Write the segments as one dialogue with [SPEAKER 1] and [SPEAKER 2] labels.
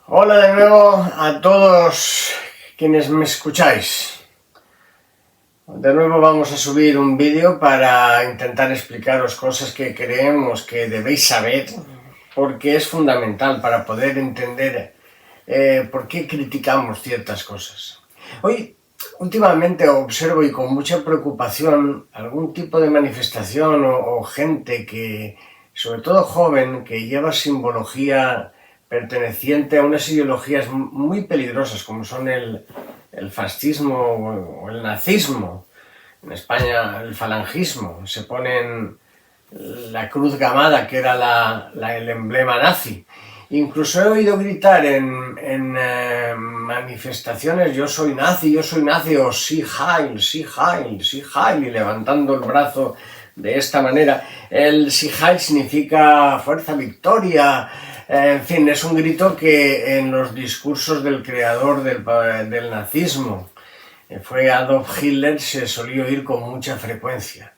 [SPEAKER 1] Hola de nuevo a todos quienes me escucháis. De nuevo vamos a subir un vídeo para intentar explicaros cosas que creemos que debéis saber, porque es fundamental para poder entender por qué criticamos ciertas cosas. Últimamente observo y con mucha preocupación algún tipo de manifestación o gente que, sobre todo joven, que lleva simbología perteneciente a unas ideologías muy peligrosas como son el fascismo o el nazismo. En España el falangismo. Se ponen la cruz gamada, que era el emblema nazi. Incluso he oído gritar en manifestaciones: yo soy nazi, o Sieg Heil, Sieg Heil, Sieg Heil, y levantando el brazo de esta manera. El Sieg Heil significa fuerza, victoria. En fin, es un grito que en los discursos del creador del nazismo, fue Adolf Hitler, se solía oír con mucha frecuencia.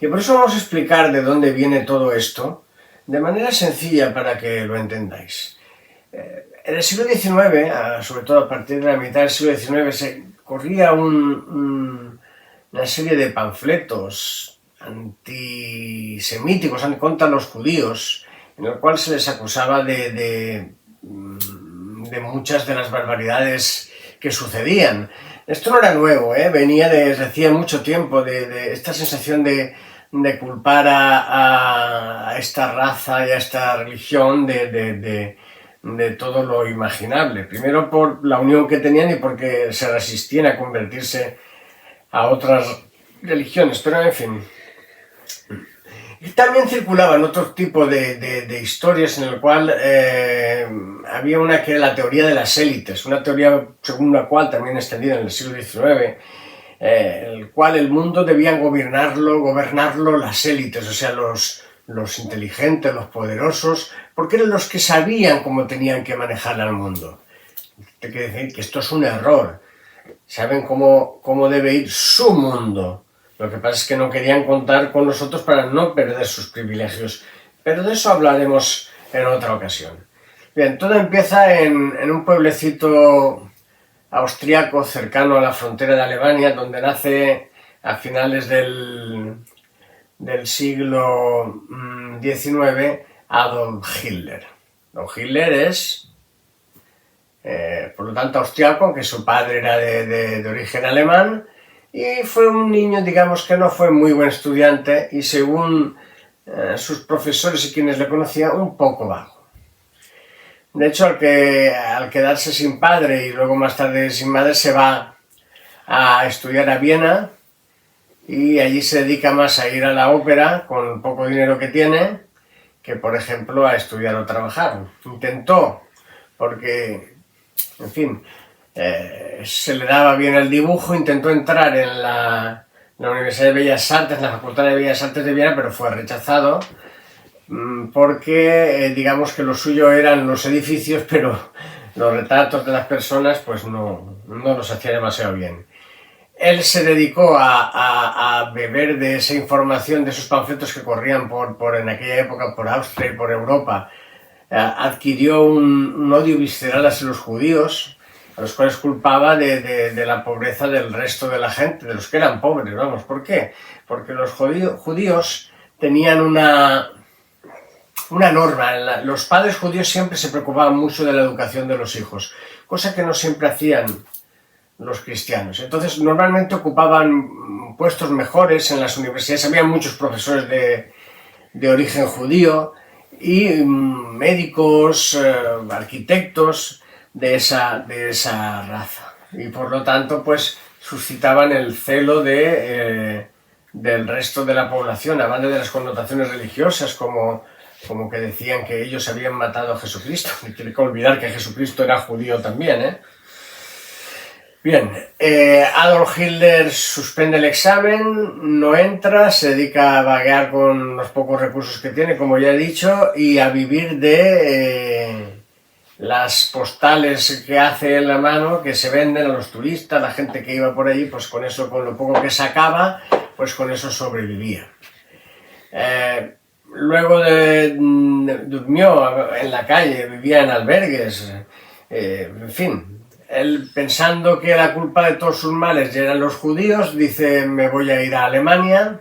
[SPEAKER 1] Y por eso vamos a explicar de dónde viene todo esto, de manera sencilla para que lo entendáis. En el siglo XIX, sobre todo a partir de la mitad del siglo XIX, se corría una serie de panfletos antisemíticos contra los judíos, en el cual se les acusaba de muchas de las barbaridades que sucedían. Esto no era nuevo, venía desde hacía mucho tiempo, de esta sensación de culpar a esta raza y a esta religión de todo lo imaginable. Primero por la unión que tenían y porque se resistían a convertirse a otras religiones, pero en fin. Y también circulaban otro tipo de historias en el cual había una que era la teoría de las élites, una teoría según la cual, también extendida en el siglo XIX, el cual el mundo debían gobernarlo las élites, o sea, los inteligentes, los poderosos, porque eran los que sabían cómo tenían que manejar al mundo. Hay que decir que esto es un error. Saben cómo debe ir su mundo. Lo que pasa es que no querían contar con nosotros para no perder sus privilegios. Pero de eso hablaremos en otra ocasión. Bien, todo empieza en un pueblecito austriaco cercano a la frontera de Alemania, donde nace a finales del siglo XIX Adolf Hitler. Adolf Hitler es, por lo tanto, austriaco, aunque su padre era de origen alemán, y fue un niño, digamos, que no fue muy buen estudiante y, según sus profesores y quienes le conocían, un poco vago. De hecho, al quedarse sin padre y luego más tarde sin madre, se va a estudiar a Viena y allí se dedica más a ir a la ópera con el poco dinero que tiene que, por ejemplo, a estudiar o trabajar. Intentó, porque, en fin, se le daba bien el dibujo, intentó entrar en la Universidad de Bellas Artes, en la Facultad de Bellas Artes de Viena, pero fue rechazado porque digamos que lo suyo eran los edificios, pero los retratos de las personas pues no los hacía demasiado bien. Él se dedicó a beber de esa información, de esos panfletos que corrían en aquella época por Austria y por Europa. Adquirió un odio visceral hacia los judíos, a los cuales culpaba de la pobreza del resto de la gente, de los que eran pobres, vamos. ¿Por qué? Porque los judíos tenían una norma. Los padres judíos siempre se preocupaban mucho de la educación de los hijos, cosa que no siempre hacían los cristianos. Entonces, normalmente ocupaban puestos mejores en las universidades. Había muchos profesores de origen judío y médicos, arquitectos de esa raza. Y por lo tanto, pues suscitaban el celo del resto de la población, además de las connotaciones religiosas, como que decían que ellos habían matado a Jesucristo. No hay que olvidar que Jesucristo era judío también, Bien, Adolf Hitler suspende el examen, no entra, se dedica a vaguear con los pocos recursos que tiene, como ya he dicho, y a vivir de las postales que hace en la mano, que se venden a los turistas, la gente que iba por allí, pues con eso, con lo poco que sacaba, pues con eso sobrevivía. Luego durmió en la calle, vivía en albergues. En fin, él, pensando que la culpa de todos sus males eran los judíos, dice: me voy a ir a Alemania,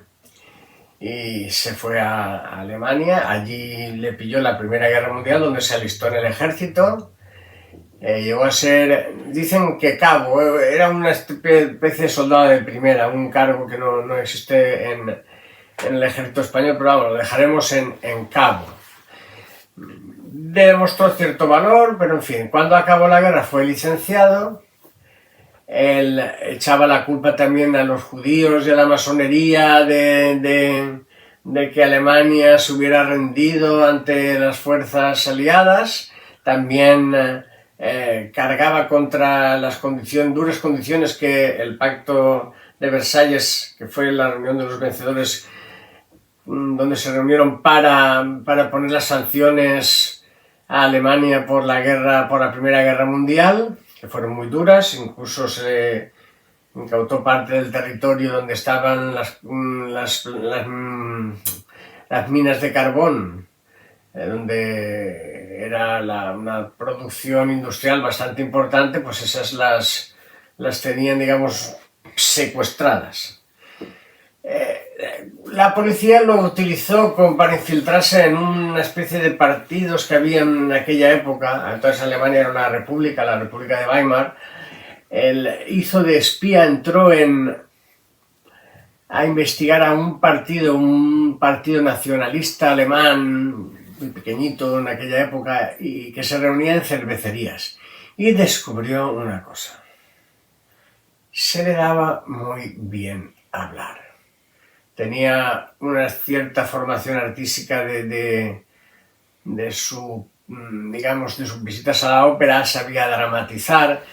[SPEAKER 1] y se fue a Alemania. Allí le pilló la Primera Guerra Mundial, donde se alistó en el ejército. Llegó a ser, dicen que cabo, era una especie de soldado de primera, un cargo que no existe en el ejército español, pero vamos, lo dejaremos en cabo. Demostró cierto valor, pero en fin, cuando acabó la guerra fue licenciado. Él echaba la culpa también a los judíos y a la masonería de que Alemania se hubiera rendido ante las fuerzas aliadas. También cargaba contra las duras condiciones que el Pacto de Versalles, que fue la reunión de los vencedores, donde se reunieron para poner las sanciones a Alemania por la Primera Guerra Mundial, que fueron muy duras. Incluso se incautó parte del territorio donde estaban las minas de carbón, donde era una producción industrial bastante importante, pues esas las tenían, digamos, secuestradas. La policía lo utilizó para infiltrarse en una especie de partidos que había en aquella época. Entonces Alemania era una república, la República de Weimar. Él hizo de espía, entró a investigar a un partido nacionalista alemán, muy pequeñito en aquella época, y que se reunía en cervecerías. Y descubrió una cosa: se le daba muy bien hablar. Tenía una cierta formación artística de sus visitas a la ópera, sabía dramatizar,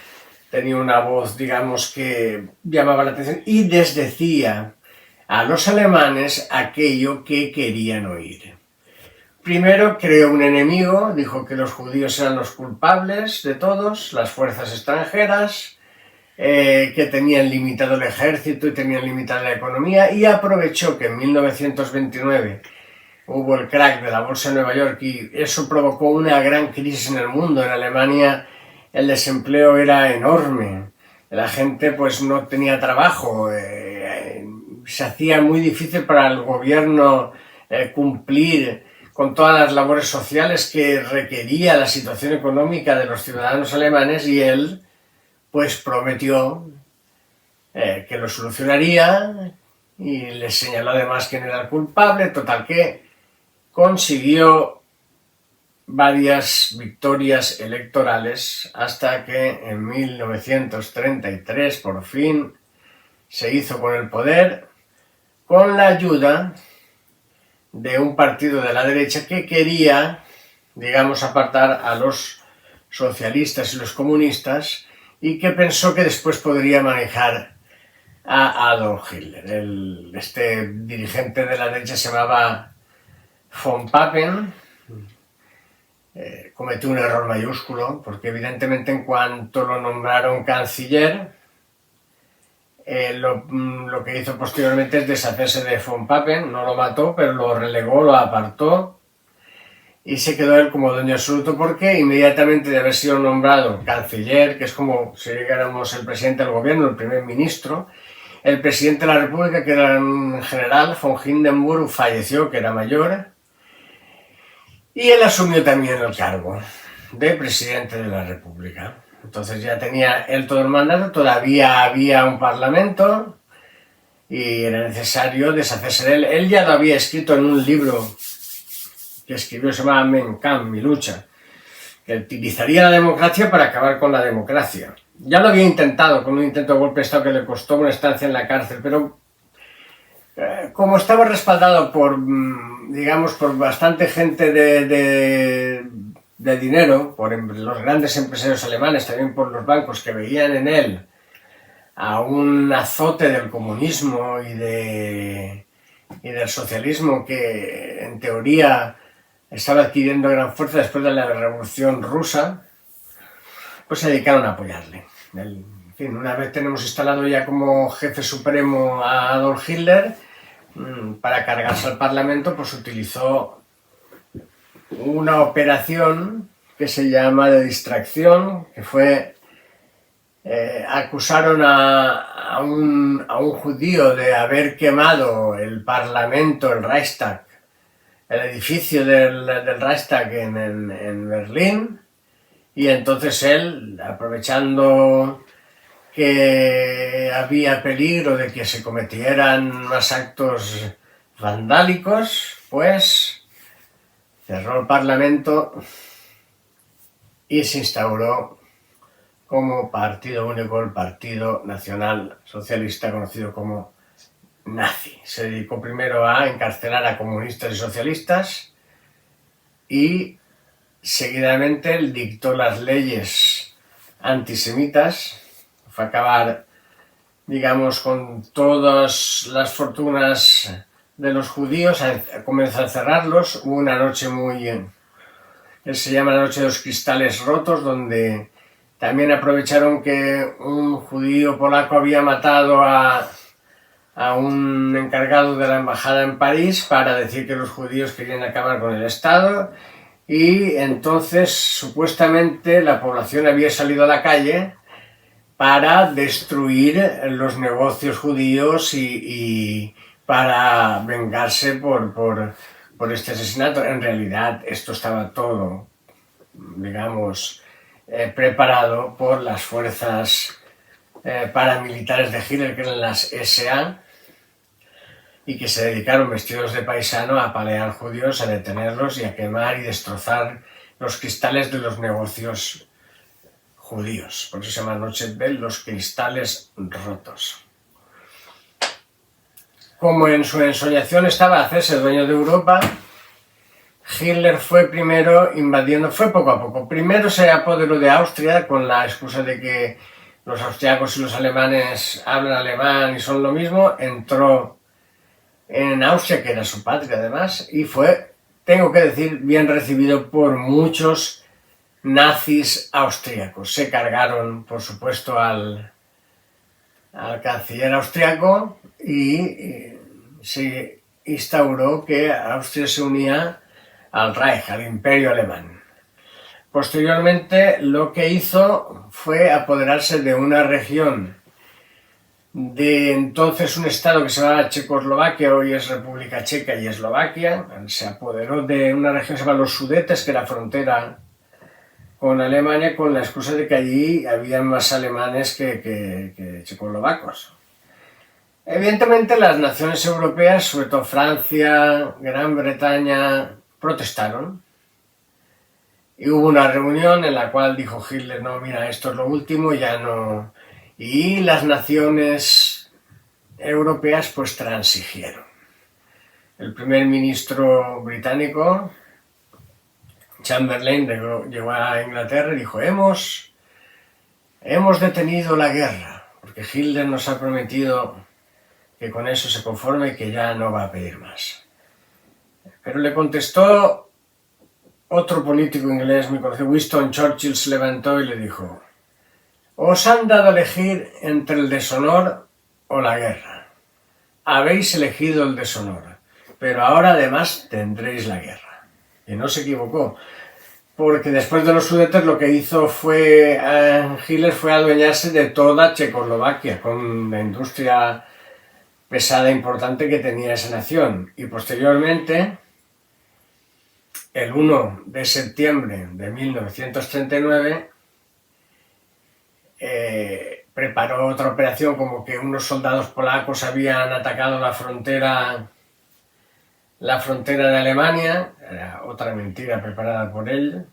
[SPEAKER 1] tenía una voz, digamos, que llamaba la atención y les decía a los alemanes aquello que querían oír. Primero creó un enemigo, dijo que los judíos eran los culpables de todos, las fuerzas extranjeras, que tenían limitado el ejército y tenían limitada la economía, y aprovechó que en 1929 hubo el crack de la bolsa de Nueva York y eso provocó una gran crisis en el mundo. En Alemania el desempleo era enorme, la gente pues no tenía trabajo, se hacía muy difícil para el gobierno cumplir con todas las labores sociales que requería la situación económica de los ciudadanos alemanes, y él pues prometió que lo solucionaría y les señaló además quién era el culpable. Total que consiguió varias victorias electorales hasta que en 1933 por fin se hizo con el poder, con la ayuda de un partido de la derecha que quería, digamos, apartar a los socialistas y los comunistas, y que pensó que después podría manejar a Adolf Hitler. Este dirigente de la derecha se llamaba von Papen. Cometió un error mayúsculo, porque evidentemente en cuanto lo nombraron canciller, lo que hizo posteriormente es deshacerse de von Papen. No lo mató, pero lo relegó, lo apartó, y se quedó él como dueño absoluto, porque inmediatamente de haber sido nombrado canciller, que es como si digáramos el presidente del gobierno, el primer ministro, el presidente de la República, que era un general, von Hindenburg, falleció, que era mayor, y él asumió también el cargo de presidente de la República. Entonces ya tenía él todo el mandato, todavía había un parlamento y era necesario deshacerse de él. Él ya lo había escrito en un libro que escribió, se llama Mein Kampf, mi lucha, que utilizaría la democracia para acabar con la democracia. Ya lo había intentado con un intento de golpe de Estado que le costó una estancia en la cárcel, pero como estaba respaldado por, digamos, por bastante gente de dinero, por los grandes empresarios alemanes, también por los bancos, que veían en él a un azote del comunismo y del socialismo, que en teoría estaba adquiriendo gran fuerza después de la Revolución Rusa, pues se dedicaron a apoyarle. En fin, una vez tenemos instalado ya como jefe supremo a Adolf Hitler, para cargarse al Parlamento, pues utilizó una operación que se llama de distracción, que fue... acusaron a un judío de haber quemado el Parlamento, el Reichstag, el edificio del Reichstag en Berlín, y entonces él, aprovechando que había peligro de que se cometieran más actos vandálicos, pues cerró el Parlamento y se instauró como partido único el Partido Nacional Socialista, conocido como nazi. Se dedicó primero a encarcelar a comunistas y socialistas y seguidamente dictó las leyes antisemitas. Fue acabar, digamos, con todas las fortunas de los judíos, comenzó a cerrarlos. Hubo una noche que se llama la noche de los cristales rotos, donde también aprovecharon que un judío polaco había matado a un encargado de la embajada en París para decir que los judíos querían acabar con el Estado, y entonces supuestamente la población había salido a la calle para destruir los negocios judíos y para vengarse por este asesinato. En realidad esto estaba todo, digamos, preparado por las fuerzas paramilitares de Hitler, que eran las SA, y que se dedicaron vestidos de paisano a apalear judíos, a detenerlos y a quemar y destrozar los cristales de los negocios judíos. Por eso se llama Noche de los cristales rotos. Como en su ensoñación estaba hacerse dueño de Europa, Hitler fue primero invadiendo, fue poco a poco. Primero se apoderó de Austria con la excusa de que los austriacos y los alemanes hablan alemán y son lo mismo. Entró en Austria, que era su patria además, y fue, tengo que decir, bien recibido por muchos nazis austríacos. Se cargaron, por supuesto, al canciller austriaco y se instauró que Austria se unía al Reich, al Imperio Alemán. Posteriormente lo que hizo fue apoderarse de una región de entonces un estado que se llamaba Checoslovaquia, hoy es República Checa y Eslovaquia. Se apoderó de una región que se llama los Sudetes, que era frontera con Alemania, con la excusa de que allí había más alemanes que checoslovacos. Evidentemente las naciones europeas, sobre todo Francia, Gran Bretaña, protestaron. Y hubo una reunión en la cual dijo Hitler, no, mira, esto es lo último, ya no... Y las naciones europeas pues transigieron. El primer ministro británico, Chamberlain, llegó a Inglaterra y dijo, hemos detenido la guerra, porque Hitler nos ha prometido que con eso se conforme y que ya no va a pedir más. Pero le contestó otro político inglés muy conocido, Winston Churchill, se levantó y le dijo, os han dado a elegir entre el deshonor o la guerra. Habéis elegido el deshonor, pero ahora además tendréis la guerra. Y no se equivocó, porque después de los Sudetes lo que hizo Hitler fue adueñarse de toda Checoslovaquia, con la industria pesada e importante que tenía esa nación. Y posteriormente, el 1 de septiembre de 1939, preparó otra operación, como que unos soldados polacos habían atacado la frontera de Alemania. Era otra mentira preparada por él.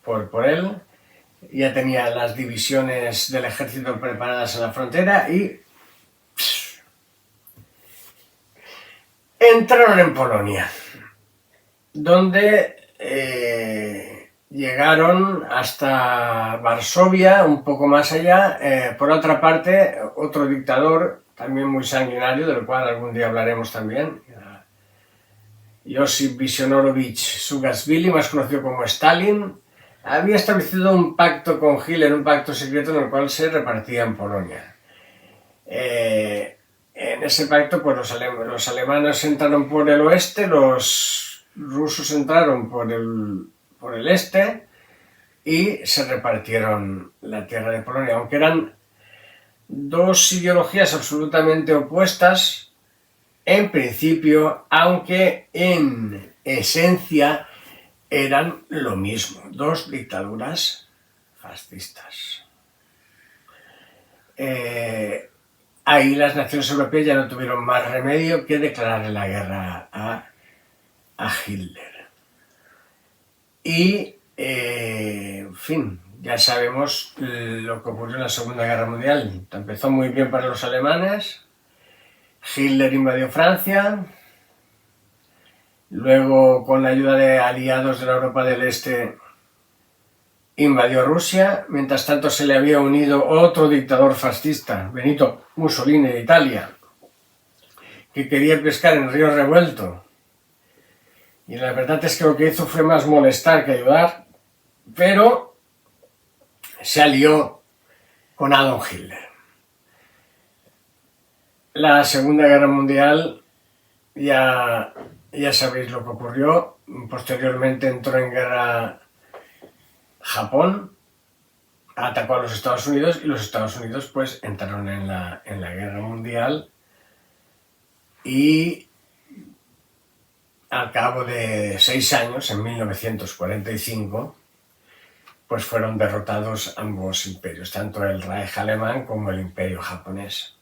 [SPEAKER 1] Ya tenía las divisiones del ejército preparadas en la frontera y entraron en Polonia, donde llegaron hasta Varsovia, un poco más allá. Por otra parte, otro dictador, también muy sanguinario, del cual algún día hablaremos también, Josip Vishniorovich Saakashvili, más conocido como Stalin, había establecido un pacto con Hitler, un pacto secreto en el cual se repartían Polonia. En ese pacto, pues los alemanes entraron por el oeste, los rusos entraron por el este, y se repartieron la tierra de Polonia, aunque eran dos ideologías absolutamente opuestas en principio, aunque en esencia eran lo mismo, dos dictaduras fascistas. Ahí las naciones europeas ya no tuvieron más remedio que declararle la guerra a Hitler. Y, en fin, ya sabemos lo que ocurrió en la Segunda Guerra Mundial. Empezó muy bien para los alemanes. Hitler invadió Francia. Luego, con la ayuda de aliados de la Europa del Este, invadió Rusia. Mientras tanto, se le había unido otro dictador fascista, Benito Mussolini de Italia, que quería pescar en río revuelto. Y la verdad es que lo que hizo fue más molestar que ayudar, pero se alió con Adolf Hitler. La Segunda Guerra Mundial, ya sabéis lo que ocurrió. Posteriormente entró en guerra Japón, atacó a los Estados Unidos y los Estados Unidos pues entraron en la Guerra Mundial y al cabo de 6 años, en 1945, pues fueron derrotados ambos imperios, tanto el Reich alemán como el Imperio japonés.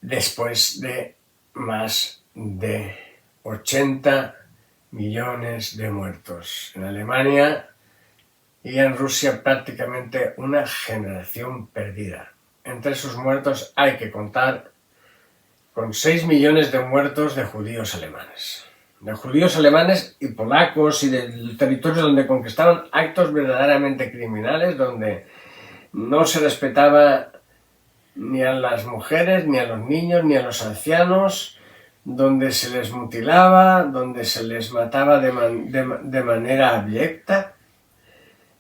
[SPEAKER 1] Después de más de 80 millones de muertos en Alemania y en Rusia, prácticamente una generación perdida. Entre esos muertos hay que contar con 6 millones de muertos de judíos alemanes. De judíos alemanes y polacos y de territorios donde conquistaban actos verdaderamente criminales, donde no se respetaba ni a las mujeres, ni a los niños, ni a los ancianos, donde se les mutilaba, donde se les mataba de manera abyecta.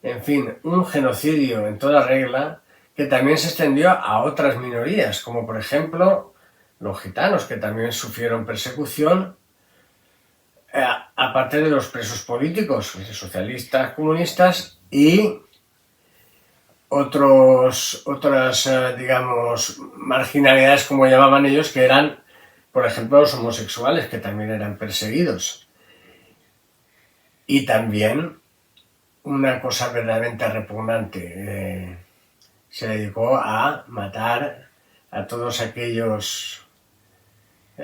[SPEAKER 1] En fin, un genocidio en toda regla que también se extendió a otras minorías, como por ejemplo los gitanos, que también sufrieron persecución, aparte de los presos políticos, socialistas, comunistas y otras, digamos, marginalidades, como llamaban ellos, que eran, por ejemplo, los homosexuales, que también eran perseguidos. Y también una cosa verdaderamente repugnante, se dedicó a matar a todos aquellos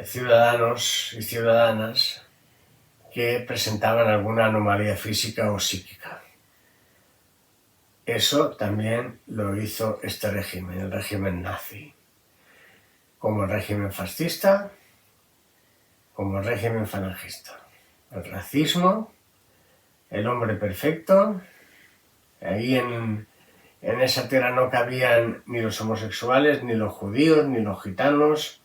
[SPEAKER 1] ciudadanos y ciudadanas que presentaban alguna anomalía física o psíquica. Eso también lo hizo este régimen, el régimen nazi, como el régimen fascista, como el régimen falangista. El racismo, el hombre perfecto, ahí en esa tierra no cabían ni los homosexuales, ni los judíos, ni los gitanos,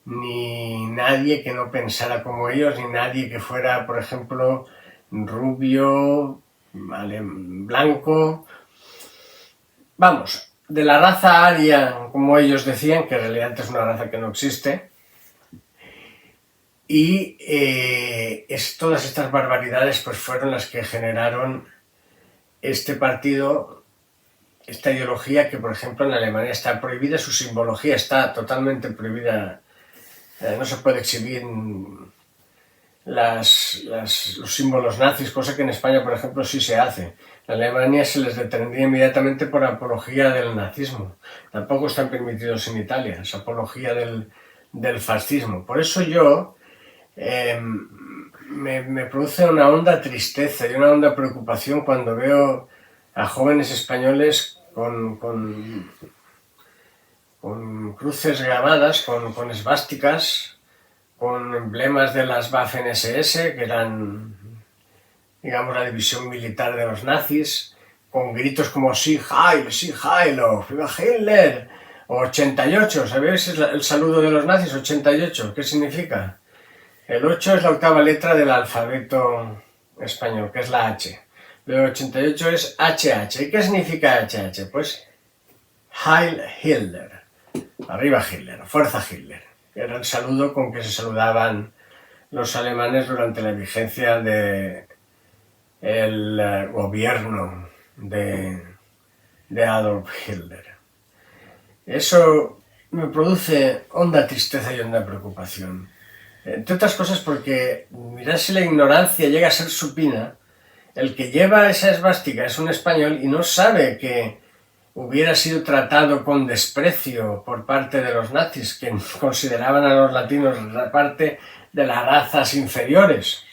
[SPEAKER 1] ni nadie que no pensara como ellos, ni nadie que fuera, por ejemplo, rubio, blanco. Vamos, de la raza aria, como ellos decían, que en realidad es una raza que no existe. Y todas estas barbaridades pues fueron las que generaron este partido, esta ideología que, por ejemplo, en Alemania está prohibida, su simbología está totalmente prohibida. No se puede exhibir los símbolos nazis, cosa que en España, por ejemplo, sí se hace. En Alemania se les detendría inmediatamente por apología del nazismo. Tampoco están permitidos en Italia, esa apología del fascismo. Por eso yo me produce una honda tristeza y una honda preocupación cuando veo a jóvenes españoles con cruces grabadas, con esvásticas, con emblemas de las Waffen-SS, que eran, digamos, la división militar de los nazis, con gritos como Sieg Heil, o Viva Hitler, o 88, ¿sabéis el saludo de los nazis? 88, ¿qué significa? El 8 es la octava letra del alfabeto español, que es la H. El 88 es HH. ¿Y qué significa HH? Pues Heil Hitler. Arriba Hitler, fuerza Hitler. Era el saludo con que se saludaban los alemanes durante la vigencia de el gobierno de Adolf Hitler. Eso me produce honda tristeza y honda preocupación. Entre otras cosas porque, mirad si la ignorancia llega a ser supina, el que lleva esa esvástica es un español y no sabe que hubiera sido tratado con desprecio por parte de los nazis, que consideraban a los latinos parte de las razas inferiores.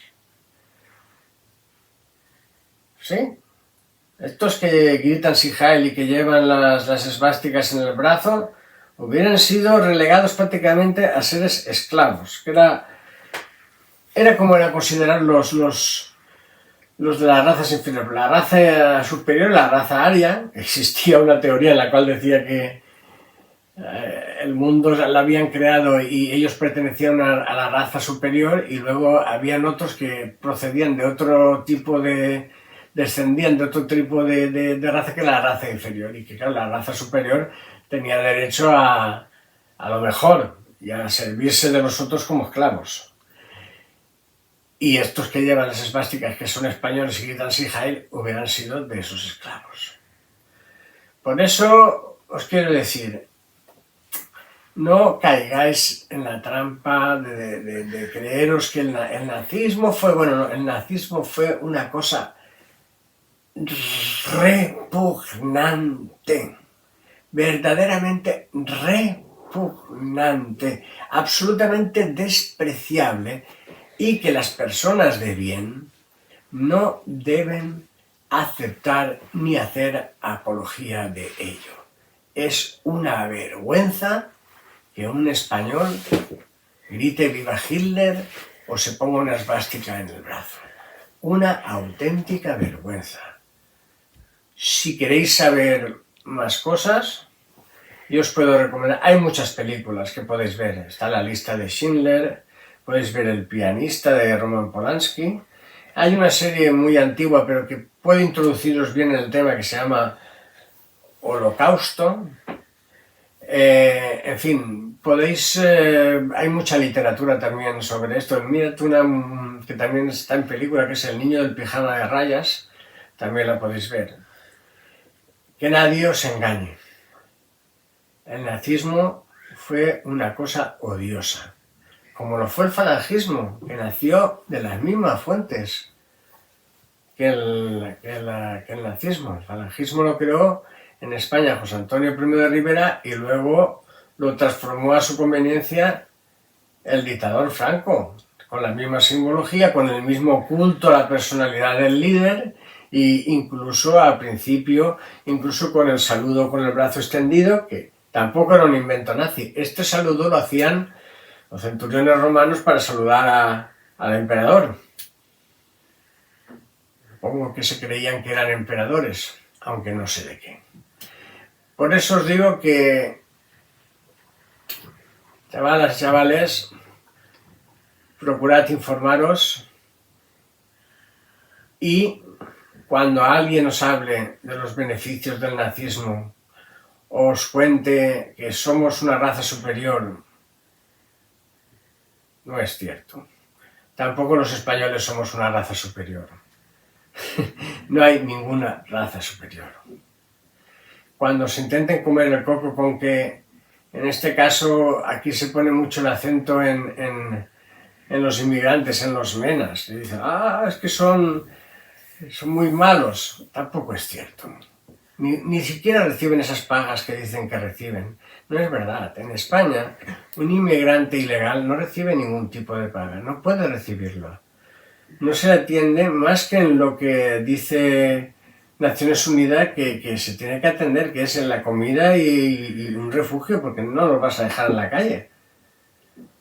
[SPEAKER 1] ¿Sí? Estos que gritan Sieg Heil y que llevan las esvásticas en el brazo hubieran sido relegados prácticamente a seres esclavos, que era como era considerar los de las razas inferiores. La raza superior, la raza aria, existía una teoría en la cual decía que el mundo la habían creado y ellos pertenecían a la raza superior, y luego habían otros que procedían de otro tipo descendían de otro tipo de raza que la raza inferior, y que claro, la raza superior tenía derecho a lo mejor y a servirse de los otros como esclavos. Y estos que llevan las esvásticas, que son españoles y gritan Sieg Heil, hubieran sido de esos esclavos. Por eso os quiero decir, no caigáis en la trampa de creeros que el nazismo fue, bueno, no, el nazismo fue una cosa repugnante, verdaderamente repugnante, absolutamente despreciable, y que las personas de bien no deben aceptar ni hacer apología de ello. Es una vergüenza que un español grite viva Hitler o se ponga una esvástica en el brazo. Una auténtica vergüenza. Si queréis saber más cosas, yo os puedo recomendar, hay muchas películas que podéis ver. Está La lista de Schindler, podéis ver El pianista de Roman Polanski. Hay una serie muy antigua pero que puede introduciros bien en el tema, que se llama Holocausto. En fin, podéis, hay mucha literatura también sobre esto. Mirad una que también está en película, que es El niño del pijama de rayas, también la podéis ver. Que nadie os engañe. El nazismo fue una cosa odiosa, como lo fue el falangismo, que nació de las mismas fuentes que el nazismo. El falangismo lo creó en España José Antonio I de Rivera y luego lo transformó a su conveniencia el dictador Franco, con la misma simbología, con el mismo culto a la personalidad del líder, e incluso al principio, incluso con el saludo con el brazo extendido, que tampoco era un invento nazi. Este saludo lo hacían los centuriones romanos para saludar al emperador. Supongo que se creían que eran emperadores, aunque no sé de qué. Por eso os digo que, chavalas, chavales, procurad informaros, y cuando alguien os hable de los beneficios del nazismo, os cuente que somos una raza superior, no es cierto. Tampoco los españoles somos una raza superior. No hay ninguna raza superior. Cuando se intenten comer el coco con que, en este caso, aquí se pone mucho el acento en los inmigrantes, en los menas, y dicen, es que son muy malos. Tampoco es cierto. Ni siquiera reciben esas pagas que dicen que reciben. No es verdad. En España, un inmigrante ilegal no recibe ningún tipo de paga, no puede recibirlo. No se atiende más que en lo que dice Naciones Unidas que se tiene que atender, que es en la comida y un refugio, porque no los vas a dejar en la calle.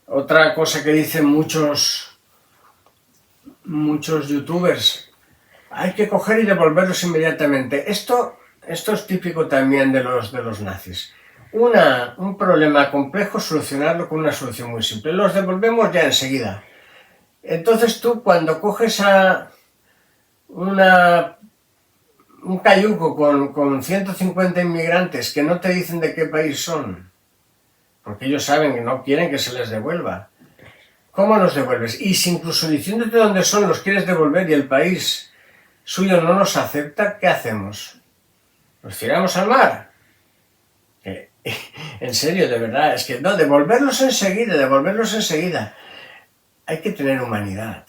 [SPEAKER 1] Otra cosa que dicen muchos youtubers, hay que coger y devolverlos inmediatamente. Esto es típico también de los nazis. Un problema complejo, solucionarlo con una solución muy simple. Los devolvemos ya enseguida. Entonces tú, cuando coges a un cayuco con 150 inmigrantes que no te dicen de qué país son, porque ellos saben que no quieren que se les devuelva, ¿cómo los devuelves? Y si incluso diciéndote dónde son los quieres devolver y el país suyo no nos acepta, ¿qué hacemos? ¿Los tiramos al mar? En serio, de verdad, es que no, devolverlos enseguida. Hay que tener humanidad.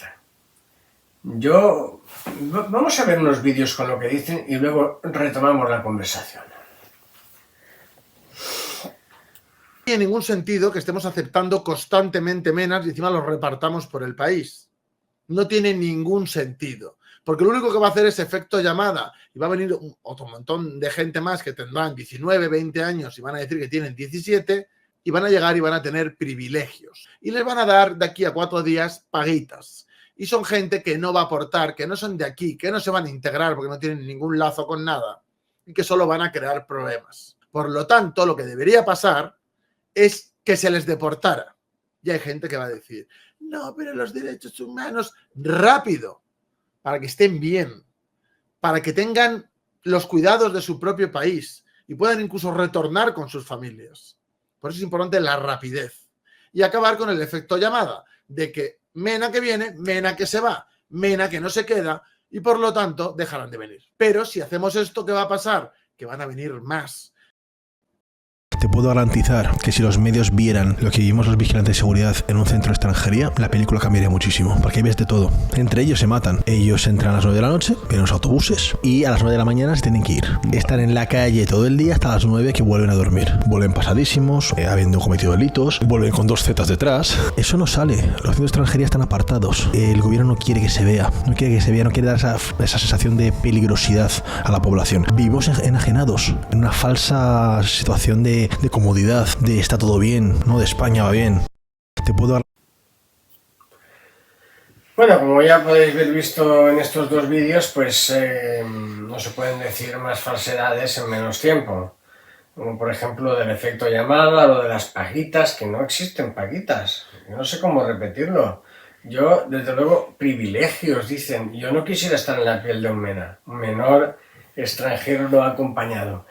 [SPEAKER 1] Vamos a ver unos vídeos con lo que dicen y luego retomamos la conversación.
[SPEAKER 2] No tiene ningún sentido que estemos aceptando constantemente menas y encima los repartamos por el país. No tiene ningún sentido. Porque lo único que va a hacer es efecto llamada y va a venir otro montón de gente más que tendrán 19, 20 años y van a decir que tienen 17 y van a llegar y van a tener privilegios. Y les van a dar de aquí a 4 días paguitas. Y son gente que no va a aportar, que no son de aquí, que no se van a integrar porque no tienen ningún lazo con nada y que solo van a crear problemas. Por lo tanto, lo que debería pasar es que se les deportara. Y hay gente que va a decir, no, pero los derechos humanos, rápido, para que estén bien, para que tengan los cuidados de su propio país y puedan incluso retornar con sus familias. Por eso es importante la rapidez y acabar con el efecto llamada, de que mena que viene, mena que se va, mena que no se queda y por lo tanto dejarán de venir. Pero si hacemos esto, ¿qué va a pasar? Que van a venir más.
[SPEAKER 3] Te puedo garantizar que si los medios vieran lo que vivimos los vigilantes de seguridad en un centro de extranjería, la película cambiaría muchísimo, porque ahí ves de todo. Entre ellos se matan. Ellos entran a las 9 de la noche en los autobuses y a las 9 de la mañana se tienen que ir. Están en la calle todo el día hasta las 9 que vuelven a dormir. Vuelven pasadísimos, habiendo cometido delitos, vuelven con 2 zetas detrás. Eso no sale. Los centros de extranjería están apartados. El gobierno no quiere que se vea. No quiere dar esa sensación de peligrosidad a la población. Vivimos enajenados en una falsa situación de comodidad, de está todo bien, no, de España va bien. Te puedo dar...
[SPEAKER 1] Bueno, como ya podéis haber visto en estos 2 vídeos, pues no se pueden decir más falsedades en menos tiempo. Como por ejemplo del efecto llamada, lo de las paguitas, que no existen paguitas. Yo no sé cómo repetirlo. Yo, desde luego, privilegios, dicen. Yo no quisiera estar en la piel de un menor extranjero no acompañado.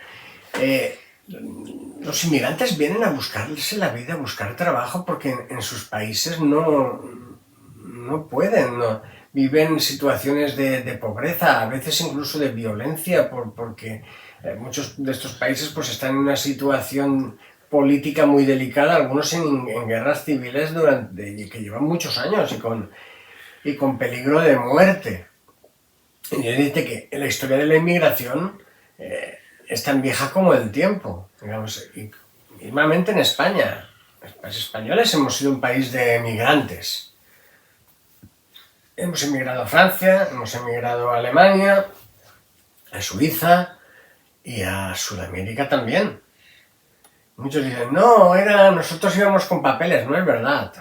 [SPEAKER 1] Los inmigrantes vienen a buscarse la vida, a buscar trabajo, porque en sus países no pueden, viven situaciones de pobreza, a veces incluso de violencia, porque muchos de estos países pues están en una situación política muy delicada, algunos en guerras civiles que llevan muchos años y con peligro de muerte. Y dice que la historia de la inmigración es tan vieja como el tiempo, digamos, y mismamente en España. Los españoles hemos sido un país de emigrantes. Hemos emigrado a Francia, hemos emigrado a Alemania, a Suiza y a Sudamérica también. Muchos dicen, no, nosotros íbamos con papeles, no es verdad.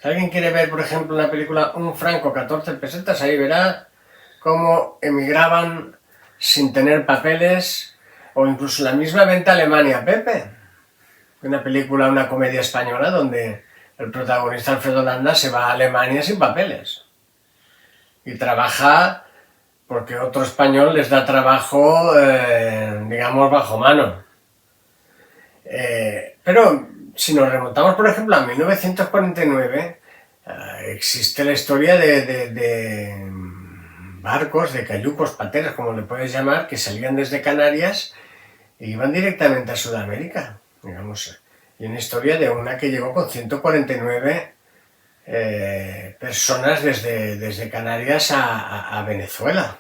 [SPEAKER 1] Si alguien quiere ver, por ejemplo, la película Un franco, 14 pesetas, ahí verá cómo emigraban sin tener papeles, o incluso la misma Venta a Alemania, Pepe, una película, una comedia española donde el protagonista Alfredo Landa se va a Alemania sin papeles y trabaja porque otro español les da trabajo, digamos, bajo mano. Pero si nos remontamos, por ejemplo, a 1949, existe la historia de barcos, de cayucos, pateras, como le puedes llamar, que salían desde Canarias e iban directamente a Sudamérica, digamos. Y una historia de una que llegó con 149 personas desde Canarias a Venezuela.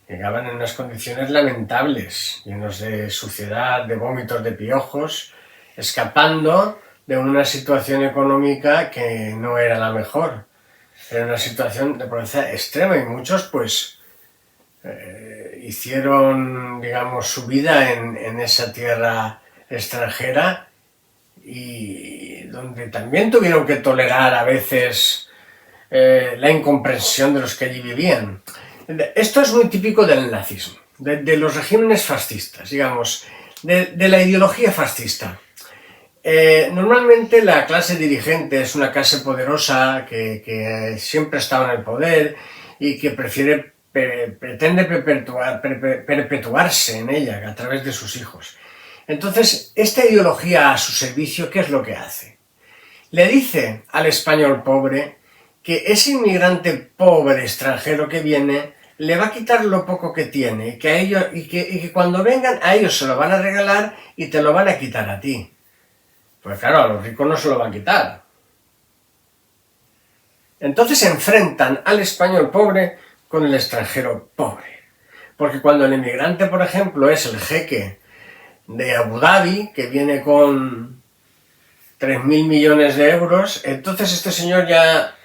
[SPEAKER 1] Llegaban en unas condiciones lamentables, llenos de suciedad, de vómitos, de piojos, escapando de una situación económica que no era la mejor. Era una situación de pobreza extrema y muchos pues hicieron, digamos, su vida en esa tierra extranjera y donde también tuvieron que tolerar a veces la incomprensión de los que allí vivían. Esto es muy típico del nazismo, de los regímenes fascistas, digamos, de la ideología fascista. Normalmente la clase dirigente es una clase poderosa que siempre ha estado en el poder y que pretende perpetuarse en ella a través de sus hijos. Entonces, esta ideología a su servicio, ¿qué es lo que hace? Le dice al español pobre que ese inmigrante pobre extranjero que viene le va a quitar lo poco que tiene y que cuando vengan a ellos se lo van a regalar y te lo van a quitar a ti. Pues claro, a los ricos no se lo va a quitar. Entonces se enfrentan al español pobre con el extranjero pobre. Porque cuando el inmigrante, por ejemplo, es el jeque de Abu Dhabi, que viene con 3.000 millones de euros, entonces este señor ya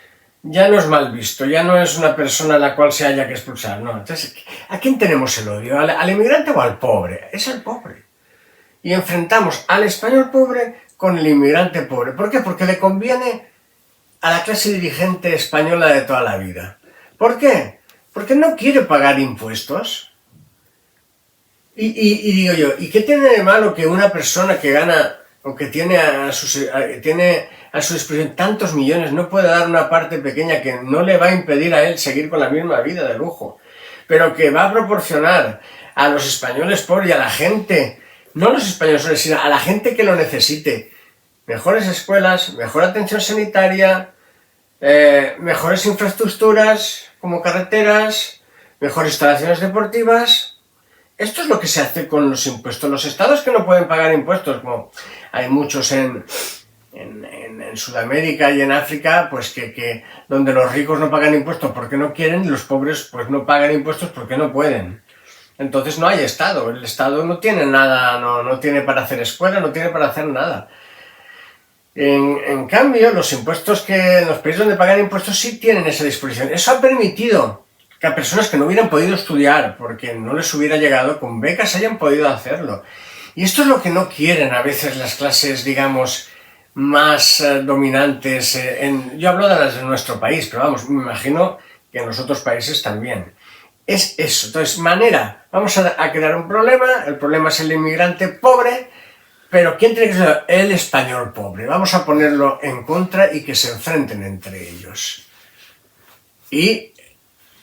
[SPEAKER 1] no es mal visto, ya no es una persona a la cual se haya que expulsar, no. Entonces, ¿a quién tenemos el odio? ¿Al inmigrante o al pobre? Es el pobre. Y enfrentamos al español pobre con el inmigrante pobre. ¿Por qué? Porque le conviene a la clase dirigente española de toda la vida. ¿Por qué? Porque no quiere pagar impuestos. Y digo yo, ¿y qué tiene de malo que una persona que gana o que tiene a su disposición tantos millones no pueda dar una parte pequeña que no le va a impedir a él seguir con la misma vida de lujo, pero que va a proporcionar a los españoles pobres y a la gente, no a los españoles pobres, sino a la gente que lo necesite, mejores escuelas, mejor atención sanitaria, mejores infraestructuras como carreteras, mejores instalaciones deportivas? Esto es lo que se hace con los impuestos. Los estados que no pueden pagar impuestos, como hay muchos en Sudamérica y en África, pues que donde los ricos no pagan impuestos porque no quieren y los pobres pues no pagan impuestos porque no pueden. Entonces no hay estado. El estado no tiene nada, no tiene para hacer escuela, no tiene para hacer nada. En cambio, los impuestos que en los países donde pagan impuestos sí tienen esa disposición. Eso ha permitido que a personas que no hubieran podido estudiar porque no les hubiera llegado, con becas hayan podido hacerlo. Y esto es lo que no quieren a veces las clases, digamos, más dominantes. Yo hablo de las de nuestro país, pero vamos, me imagino que en los otros países también. Es eso. Entonces, vamos a crear un problema. El problema es el inmigrante pobre, pero ¿quién tiene que ser? El español pobre. Vamos a ponerlo en contra y que se enfrenten entre ellos. Y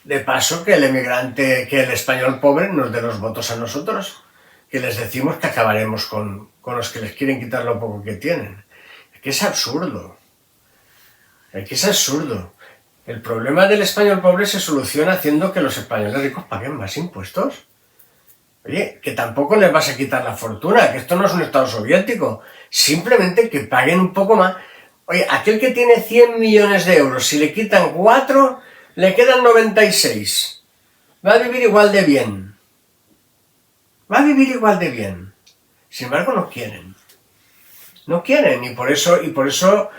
[SPEAKER 1] de paso que el español pobre nos dé los votos a nosotros, que les decimos que acabaremos con los que les quieren quitar lo poco que tienen. Es que es absurdo. El problema del español pobre se soluciona haciendo que los españoles ricos paguen más impuestos. Oye, que tampoco les vas a quitar la fortuna, que esto no es un estado soviético. Simplemente que paguen un poco más. Oye, aquel que tiene 100 millones de euros, si le quitan 4... le quedan 96. Va a vivir igual de bien. Sin embargo, no quieren. Y por eso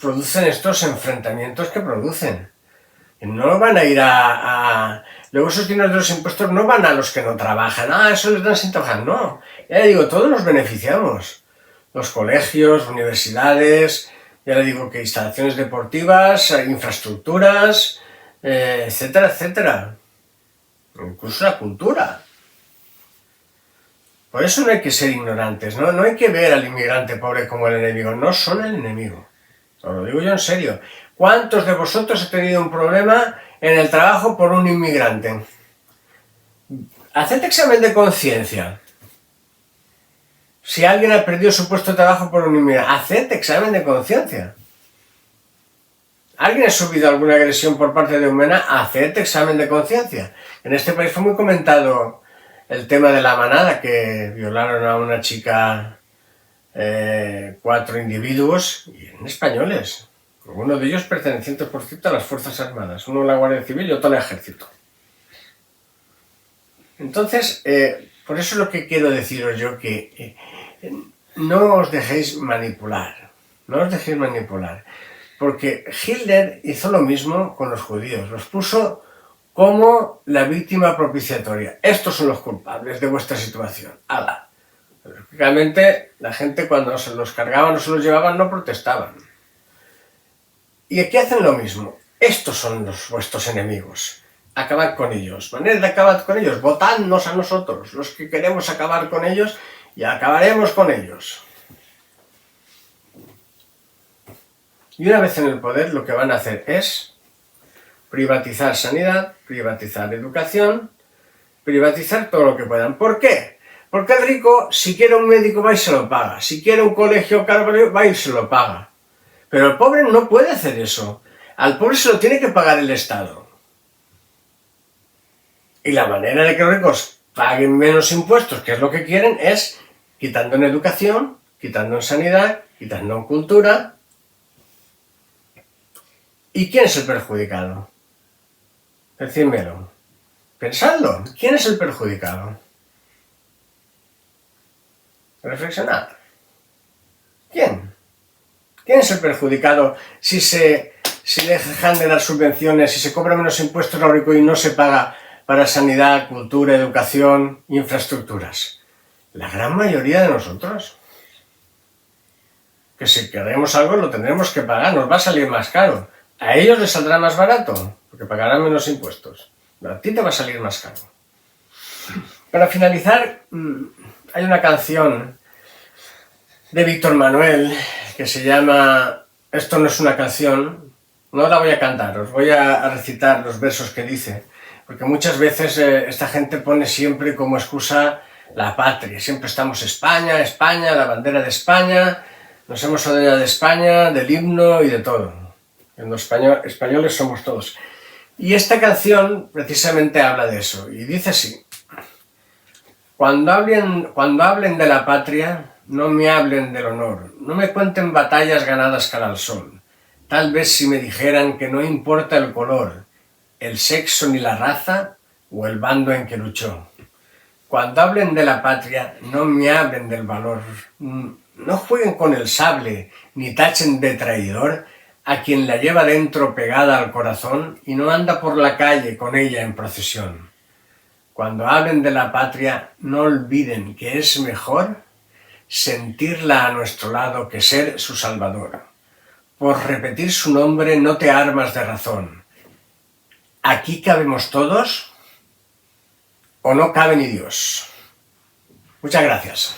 [SPEAKER 1] producen estos enfrentamientos que producen. No van a ir luego esos dineros de los impuestos no van a los que no trabajan. Eso les dan sin trabajar. No. Ya le digo, todos nos beneficiamos. Los colegios, universidades... Ya le digo que instalaciones deportivas, infraestructuras, etcétera, etcétera. Incluso la cultura. Por eso no hay que ser ignorantes, ¿no? No hay que ver al inmigrante pobre como el enemigo. No son el enemigo. Os lo digo yo en serio. ¿Cuántos de vosotros han tenido un problema en el trabajo por un inmigrante? Haced examen de conciencia. Si alguien ha perdido su puesto de trabajo por un inmigrante, haced examen de conciencia. ¿Alguien ha sufrido alguna agresión por parte de un MENA? Haced examen de conciencia. En este país fue muy comentado el tema de la manada, que violaron a una chica, 4 individuos, y eran españoles. Uno de ellos perteneciente, por cierto, a las Fuerzas Armadas. Uno a la Guardia Civil y otro al Ejército. Entonces, por eso es lo que quiero deciros yo, que no os dejéis manipular. Porque Hitler hizo lo mismo con los judíos. Los puso como la víctima propiciatoria. Estos son los culpables de vuestra situación. ¡Hala! Lógicamente, la gente cuando se los cargaban o se los llevaban no protestaban. Y aquí hacen lo mismo. Estos son vuestros enemigos. Acabad con ellos. Manera de acabar con ellos. Votadnos a nosotros, los que queremos acabar con ellos, y acabaremos con ellos. Y una vez en el poder, lo que van a hacer es privatizar sanidad, privatizar educación, privatizar todo lo que puedan. ¿Por qué? Porque el rico, si quiere un médico, va y se lo paga. Si quiere un colegio caro, va y se lo paga. Pero el pobre no puede hacer eso. Al pobre se lo tiene que pagar el Estado. Y la manera de que los ricos paguen menos impuestos, que es lo que quieren, es quitando en educación, quitando en sanidad, quitando en cultura. ¿Y quién es el perjudicado? Decídmelo. Pensadlo. ¿Quién es el perjudicado? Reflexionad. ¿Quién? ¿Quién es el perjudicado si dejan de dar subvenciones, si se cobran menos impuestos a los ricos y no se paga para sanidad, cultura, educación, infraestructuras? La gran mayoría de nosotros. Que si queremos algo lo tendremos que pagar, nos va a salir más caro. A ellos les saldrá más barato, porque pagarán menos impuestos. Pero a ti te va a salir más caro. Para finalizar, hay una canción de Víctor Manuel que se llama Esto no es una canción. No la voy a cantar, os voy a recitar los versos que dice, porque muchas veces esta gente pone siempre como excusa la patria. Siempre estamos España, España, la bandera de España, nos hemos adueñado de España, del himno y de todo. Los españoles somos todos. Y esta canción precisamente habla de eso, y dice así: cuando hablen de la patria, no me hablen del honor, no me cuenten batallas ganadas cara al sol. Tal vez si me dijeran que no importa el color, el sexo ni la raza, o el bando en que luchó. Cuando hablen de la patria, no me hablen del valor, no jueguen con el sable, ni tachen de traidor a quien la lleva dentro pegada al corazón y no anda por la calle con ella en procesión. Cuando hablen de la patria, no olviden que es mejor sentirla a nuestro lado que ser su salvadora. Por repetir su nombre no te armas de razón. ¿Aquí cabemos todos o no cabe ni Dios? Muchas gracias.